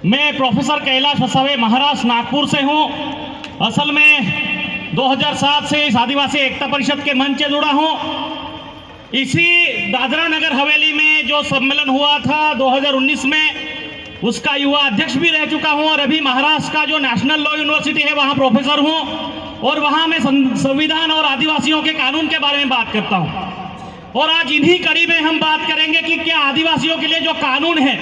मैं प्रोफेसर कैलाश वसावे महाराष्ट्र नागपुर से हूँ। असल में 2007 से इस आदिवासी एकता परिषद के मंच से जुड़ा हूँ। इसी दादरा नगर हवेली में जो सम्मेलन हुआ था 2019 में, उसका युवा अध्यक्ष भी रह चुका हूँ और अभी महाराष्ट्र का जो नेशनल लॉ यूनिवर्सिटी है वहाँ प्रोफेसर हूँ और वहाँ मैं संविधान और आदिवासियों के कानून के बारे में बात करता हूँ। और आज इन्हीं कड़ी में हम बात करेंगे कि क्या आदिवासियों के लिए जो कानून है,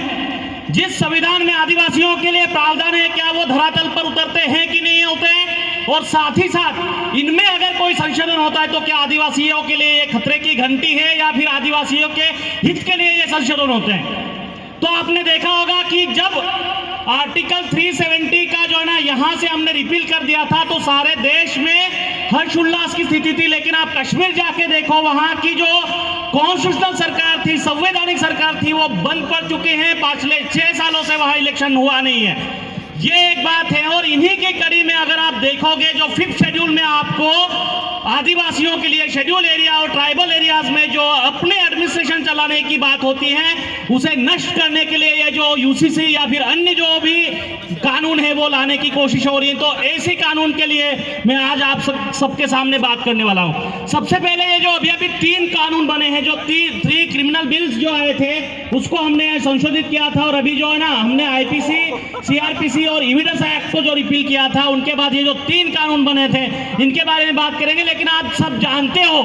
जिस संविधान में आदिवासियों के लिए प्रावधान है, क्या वो धरातल पर उतरते हैं कि नहीं होते हैं, और साथ ही साथ इनमें अगर कोई संशोधन होता है तो क्या आदिवासियों के लिए ये खतरे की घंटी है या फिर आदिवासियों के हित के लिए ये संशोधन होते हैं। तो आपने देखा होगा कि जब आर्टिकल 370 का जो है ना यहाँ से हमने रिपील कर दिया था तो सारे देश में हर्ष उल्लास की स्थिति थी। लेकिन आप कश्मीर जाके देखो, वहां की जो कॉन्स्टिट्यूशनल सरकार थी, संवैधानिक सरकार थी, वो बंद पड़ चुके हैं। पिछले 6 सालों से वहां इलेक्शन हुआ नहीं है। ये एक बात है। और इन्हीं की कड़ी में अगर आप देखोगे, जो 5th शेड्यूल में आपको आदिवासियों के लिए शेड्यूल एरिया और ट्राइबल एरियाज में जो अपने एडमिनिस्ट्रेशन चलाने की बात होती है, उसे नष्ट करने के लिए ये जो यूसीसी या फिर अन्य जो भी कानून है वो लाने की कोशिश हो रही है। तो ऐसे कानून के लिए मैं आज आप सबके सामने बात करने वाला हूं। सबसे पहले ये जो अभी 3 कानून बने हैं, जो 3 क्रिमिनल बिल्स जो आए थे उसको हमने संशोधित किया था, और अभी जो है ना हमने आईपीसी, सीआरपीसी और एविडेंस एक्ट को जो रिपील किया था, उनके बाद ये जो 3 कानून बने थे इनके बारे में बात करेंगे। लेकिन आप सब जानते हो,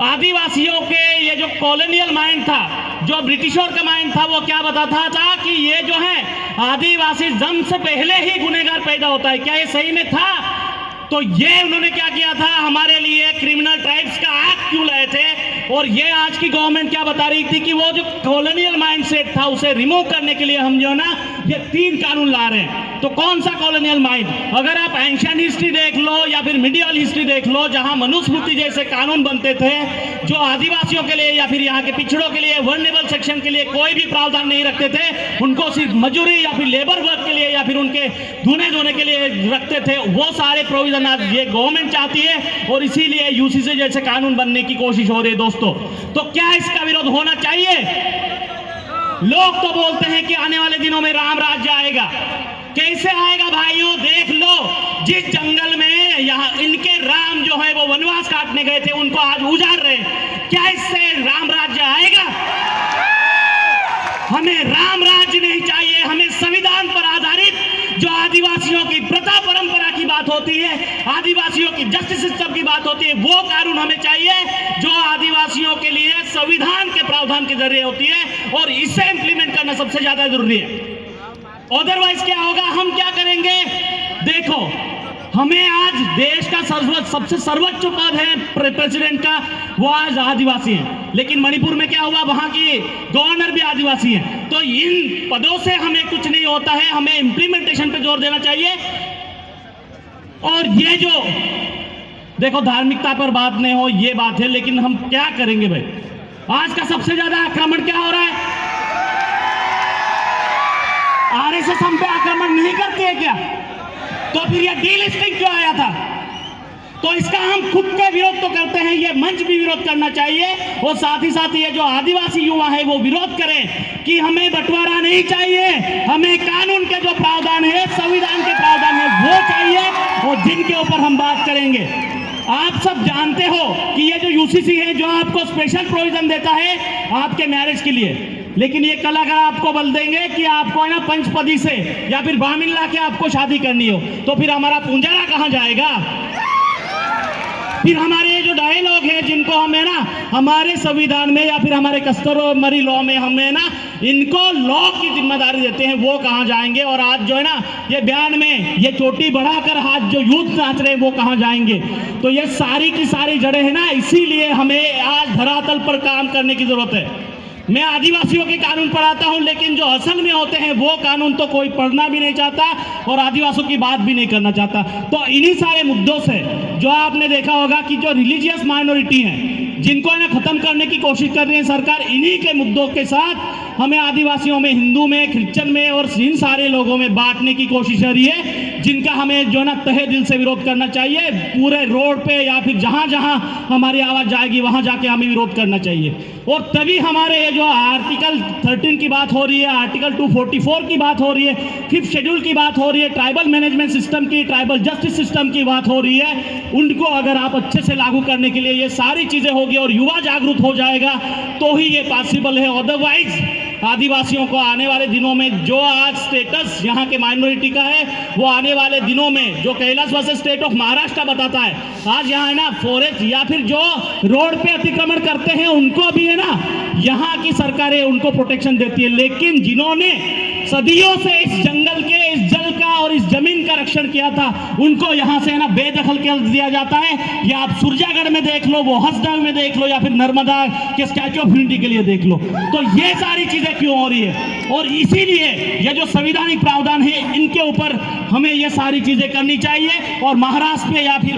आदिवासियों के ये जो कॉलोनियल माइंड था, जो ब्रिटिशों का माइंड था, वो क्या बताता था कि ये जो है आदिवासी जन्म से पहले ही गुनहगार पैदा होता है। क्या ये सही में था? तो ये उन्होंने क्या किया था, हमारे लिए क्रिमिनल ट्राइब्स का एक्ट क्यों लाए थे। और ये आज की गवर्नमेंट क्या बता रही थी कि वो जो कॉलोनियल माइंडसेट था उसे रिमूव करने के लिए हम जो ना ये 3 कानून ला रहे हैं। तो कौन सा कॉलोनियल माइंड? अगर आप एंशिएंट हिस्ट्री देख लो या फिर मिडियल हिस्ट्री देख लो, जहां मनुस्मृति जैसे कानून बनते थे जो आदिवासियों के लिए या फिर यहाँ के पिछड़ों के लिए, वर्नेबल सेक्शन के लिए कोई भी प्रावधान नहीं रखते थे, उनको सिर्फ मजदूरी या फिर लेबर वर्क के लिए या फिर उनके धुने धोने के लिए रखते थे, वो सारे प्रोविजन आज ये गवर्नमेंट चाहती है और इसीलिए यूसीसी जैसे कानून बनने की कोशिश हो रही है। दोस्तों, तो क्या इसका विरोध होना चाहिए? लोग तो बोलते हैं कि आने वाले दिनों में राम राज्य आएगा। कैसे आएगा भाइयों? देख लो, जिस जंगल में यहाँ इनके राम जो है वो वनवास काटने गए थे, उनको आज उजाड़ रहे। क्या इससे राम राज्य आएगा? हमें राम राज्य नहीं चाहिए, हमें संविधान पर आधारित जो आदिवासियों की प्रथा परंपरा की बात होती है, आदिवासियों की जस्टिस सिस्टम की बात होती है, वो कानून हमें चाहिए जो आदिवासियों के लिए संविधान के प्रावधान के जरिए होती है, और इसे इंप्लीमेंट करना सबसे ज्यादा जरूरी है। अदरवाइज क्या होगा, हम क्या करेंगे? देखो, हमें आज देश का सबसे सर्वोच्च पद है प्रेसिडेंट का, वो आज आदिवासी है। लेकिन मणिपुर में क्या हुआ, वहां की गवर्नर भी आदिवासी है। तो इन पदों से हमें कुछ नहीं होता है, हमें इंप्लीमेंटेशन पे जोर देना चाहिए। और ये जो देखो, धार्मिकता पर बात नहीं हो, ये बात है, लेकिन हम क्या करेंगे भाई? आज का सबसे ज्यादा आक्रमण क्या हो रहा है? आरएसएस हम पे आक्रमण नहीं करती है क्या? तो फिर ये डीलिस्टिंग क्यों आया था? तो इसका हम खुद के विरोध तो करते हैं, ये मंच भी विरोध करना चाहिए, और साथ ही साथ ये जो आदिवासी युवा है वो विरोध करें कि हमें बंटवारा नहीं चाहिए, हमें कानून के जो प्रावधान है, संविधान के प्रावधान है, वो चाहिए, और जिनके ऊपर हम बात करेंगे। आप सब जानते हो कि ये जो यूसीसी है, जो आपको स्पेशल प्रोविजन देता है आपके मैरिज के लिए, लेकिन ये कल अगर आपको बोल देंगे कि आपको है ना पंचपदी से या फिर ब्राह्मण ला के आपको शादी करनी हो, तो फिर हमारा पूंजारा कहां जाएगा? फिर हमारे ये जो डायलॉग है, जिनको हमें ना हमारे संविधान में या फिर हमारे कस्टमरी लॉ में हमें ना इनको लॉ की जिम्मेदारी देते हैं, वो कहां जाएंगे? और आज जो है ना ये बयान में ये चोटी बढ़ाकर हाथ जो यूथ नाच रहे हैं वो कहां जाएंगे? तो ये सारी की सारी जड़ें हैं ना, इसीलिए हमें आज धरातल पर काम करने की जरूरत है। मैं आदिवासियों के कानून पढ़ाता हूं, लेकिन जो असल में होते हैं वो कानून तो कोई पढ़ना भी नहीं चाहता और आदिवासियों की बात भी नहीं करना चाहता। तो इन्हीं सारे मुद्दों से जो आपने देखा होगा कि जो रिलीजियस माइनॉरिटी हैं, जिनको ना खत्म करने की कोशिश कर रही है सरकार, इन्हीं के मुद्दों के साथ हमें आदिवासियों में, हिंदू में, क्रिश्चियन में और इन सारे लोगों में बांटने की कोशिश कर रही है। जिनका हमें जो है ना तहे दिल से विरोध करना चाहिए। पूरे रोड पे या फिर जहां जहां हमारी आवाज जाएगी वहां जाके हमें विरोध करना चाहिए। और तभी हमारे ये जो आर्टिकल 13 की बात हो रही है, आर्टिकल 244 की बात हो रही है, 5th शेड्यूल की बात हो रही है, ट्राइबल मैनेजमेंट सिस्टम की, ट्राइबल जस्टिस सिस्टम की बात हो रही है, उनको अगर आप अच्छे से लागू करने के लिए ये सारी चीजें होगी और युवा जागरूक हो जाएगा तो ही ये पॉसिबल है। अदरवाइज आदिवासियों को आने वाले दिनों में जो आज स्टेटस यहाँ के माइनॉरिटी का है वो आने वाले दिनों में जो Kailash versus state of Maharashtra बताता है, आज यहाँ है ना फॉरेस्ट या फिर जो रोड पे अतिक्रमण करते हैं उनको भी है ना यहाँ की सरकारें उनको प्रोटेक्शन देती है, लेकिन जिन्होंने सदियों से इस जंगल के, इस जल का और इस जमीन का रक्षण किया था उनको यहाँ से है ना बेदखल कर दिया जाता है। या आप सुरजागढ़ में देख लो, वो हंसडा में देख लो, या फिर नर्मदा के स्टैच्यू ऑफ यूनिटी के लिए देख लो। तो ये सारी चीजें क्यों हो रही है? और इसीलिए ये जो संवैधानिक प्रावधान है इनके ऊपर हमें ये सारी चीजें करनी चाहिए। और महाराष्ट्र में या फिर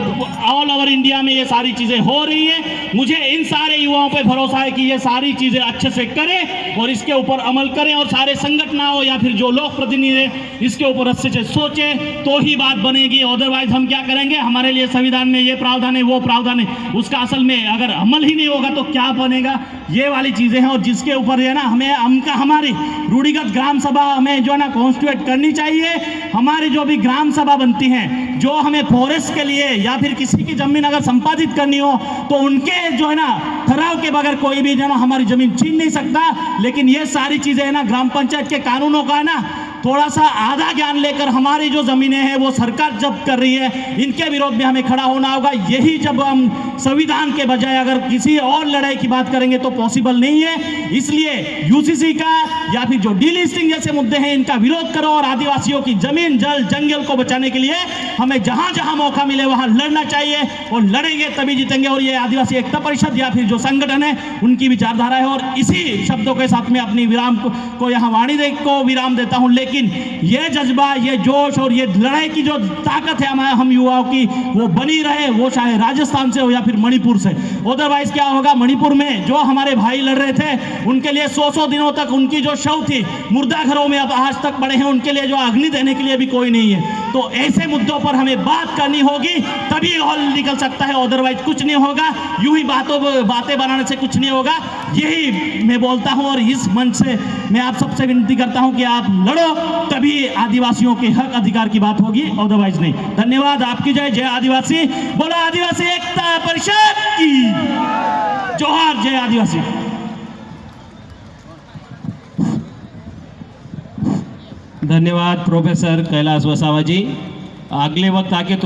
ऑल ओवर इंडिया में ये सारी चीजें हो रही है। मुझे इन सारे युवाओं पे भरोसा है कि ये सारी चीजें अच्छे से करें और इसके ऊपर अमल करें, और सारे संगठनों या फिर जो लोक प्रतिनिधि है इसके ऊपर अच्छे से सोचे तो ही बात बनेगी। अदरवाइज हम क्या करेंगे? हमारे लिए संविधान में ये प्रावधान है, वो प्रावधान है, उसका असल में अगर अमल ही नहीं होगा तो क्या बनेगा? ये वाली चीजें हैं। और जिसके ऊपर है ना हमारी रूढ़िगत ग्राम सभा हमें जो है ना कॉन्स्टिट्यूट करनी चाहिए। हमारी जो भी ग्राम सभा बनती हैं, जो हमें फॉरेस्ट के लिए या फिर किसी की जमीन अगर संपादित करनी हो तो उनके जो है ना ठहराव के बगैर कोई भी जो है ना हमारी जमीन छीन नहीं सकता। लेकिन ये सारी चीजें है ना ग्राम पंचायत के कानूनों का है ना थोड़ा सा आधा ज्ञान लेकर हमारी जो जमीनें हैं वो सरकार जब्त कर रही है, इनके विरोध में हमें खड़ा होना होगा। यही जब हम संविधान के बजाय अगर किसी और लड़ाई की बात करेंगे तो पॉसिबल नहीं है। इसलिए यूसीसी का या फिर जो डीलिस्टिंग जैसे मुद्दे हैं इनका विरोध करो और आदिवासियों की जमीन, जल, जंगल को बचाने के लिए हमें जहां जहां मौका मिले वहां लड़ना चाहिए, और लड़ेंगे तभी जीतेंगे। और ये आदिवासी एकता परिषद या फिर जो संगठन है उनकी विचारधारा है। और इसी शब्दों के साथ में अपनी विराम को यहाँ वाणी को विराम देता हूँ। लेकिन ये जज्बा, ये जोश और ये लड़ाई की जो ताकत है हम युवाओं की वो बनी रहे, वो चाहे राजस्थान से हो या फिर मणिपुर से। अदरवाइज क्या होगा? मणिपुर में जो हमारे भाई लड़ रहे थे उनके लिए 100 दिनों तक उनकी जो शव थी मुर्दा घरों में अब आज तक पड़े हैं, उनके लिए जो अग्नि देने के लिए भी कोई नहीं है। तो ऐसे मुद्दों पर हमें बात करनी होगी तभी हल निकल सकता है, अदरवाइज कुछ नहीं होगा। यूं ही बातें बनाने से कुछ नहीं होगा। यही मैं बोलता हूं और इस मंच से मैं आप सबसे विनती करता हूं कि आप लड़ो तभी आदिवासियों के हक अधिकार की बात होगी, अदरवाइज नहीं। धन्यवाद। आपकी जय। जय आदिवासी। बोला आदिवासी एकता परिषद की जोहार। जय आदिवासी। धन्यवाद प्रोफेसर कैलाश वसावा जी। अगले वक्त आके